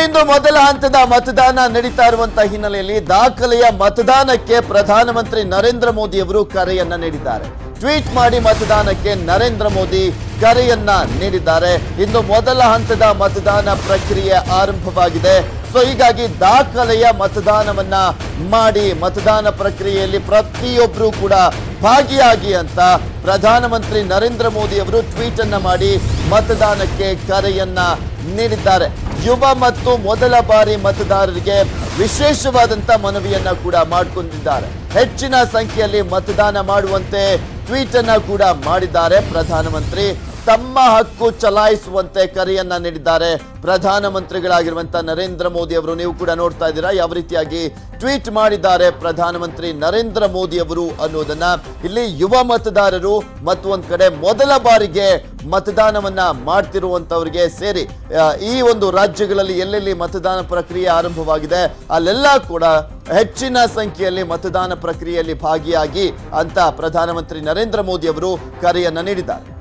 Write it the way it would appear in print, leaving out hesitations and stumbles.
ಇಂದು ಮೊದಲ ಹಂತದ ಮತದಾನ ನಡೀತಾ ಇರುವಂತಹ ಹಿನ್ನೆಲೆಯಲ್ಲಿ ದಾಖಲೆಯ ಮತದಾನಕ್ಕೆ ಪ್ರಧಾನಮಂತ್ರಿ ನರೇಂದ್ರ ಮೋದಿ ಅವರು ಕರೆಯನ್ನ ನೀಡಿದ್ದಾರೆ. ಟ್ವೀಟ್ ಮಾಡಿ ಮತದಾನಕ್ಕೆ ನರೇಂದ್ರ ಮೋದಿ ಕರೆಯನ್ನ ನೀಡಿದ್ದಾರೆ. ಇಂದು ಮೊದಲ ಹಂತದ ಮತದಾನ ಪ್ರಕ್ರಿಯೆ ಆರಂಭವಾಗಿದೆ. ಸೊ ಹೀಗಾಗಿ ದಾಖಲೆಯ ಮತದಾನವನ್ನ ಮಾಡಿ ಮತದಾನ ಪ್ರಕ್ರಿಯೆಯಲ್ಲಿ ಪ್ರತಿಯೊಬ್ಬರು ಕೂಡ ಭಾಗಿಯಾಗಿ ಅಂತ ಪ್ರಧಾನಮಂತ್ರಿ ನರೇಂದ್ರ ಮೋದಿ ಅವರು ಟ್ವೀಟ್ ಅನ್ನ ಮಾಡಿ ಮತದಾನಕ್ಕೆ ಕರೆಯನ್ನ ನೀಡಿದ್ದಾರೆ. ಯುವ ಮತ್ತು ಮೊದಲ ಬಾರಿ ಮತದಾರರಿಗೆ ವಿಶೇಷವಾದಂತ ಮನವಿಯನ್ನ ಕೂಡ ಮಾಡಿಕೊಂಡಿದ್ದಾರೆ. ಹೆಚ್ಚಿನ ಸಂಖ್ಯೆಯಲ್ಲಿ ಮತದಾನ ಮಾಡುವಂತೆ ಟ್ವೀಟ್ ಅನ್ನ ಕೂಡ ಮಾಡಿದ್ದಾರೆ. ಪ್ರಧಾನಮಂತ್ರಿ ತಮ್ಮ ಹಕ್ಕು ಚಲಾಯಿಸುವಂತೆ ಕರೆಯನ್ನ ನೀಡಿದ್ದಾರೆ. ಪ್ರಧಾನಮಂತ್ರಿಗಳಾಗಿರುವಂತಹ ನರೇಂದ್ರ ಮೋದಿ ಅವರು ನೀವು ಕೂಡ ನೋಡ್ತಾ ಇದ್ದೀರಾ ಯಾವ ರೀತಿಯಾಗಿ ಟ್ವೀಟ್ ಮಾಡಿದ್ದಾರೆ ಪ್ರಧಾನಮಂತ್ರಿ ನರೇಂದ್ರ ಮೋದಿ ಅವರು ಅನ್ನೋದನ್ನ. ಇಲ್ಲಿ ಯುವ ಮತದಾರರು ಮತ್ತು ಒಂದ್ ಕಡೆ ಮೊದಲ ಬಾರಿಗೆ ಮತದಾನವನ್ನ ಮಾಡ್ತಿರುವಂತವರಿಗೆ ಸೇರಿ ಈ ಒಂದು ರಾಜ್ಯಗಳಲ್ಲಿ ಎಲ್ಲೆಲ್ಲಿ ಮತದಾನ ಪ್ರಕ್ರಿಯೆ ಆರಂಭವಾಗಿದೆ ಅಲ್ಲೆಲ್ಲ ಕೂಡ ಹೆಚ್ಚಿನ ಸಂಖ್ಯೆಯಲ್ಲಿ ಮತದಾನ ಪ್ರಕ್ರಿಯೆಯಲ್ಲಿ ಭಾಗಿಯಾಗಿ ಅಂತ ಪ್ರಧಾನಮಂತ್ರಿ ನರೇಂದ್ರ ಮೋದಿ ಅವರು ಕರೆಯನ್ನ ನೀಡಿದ್ದಾರೆ.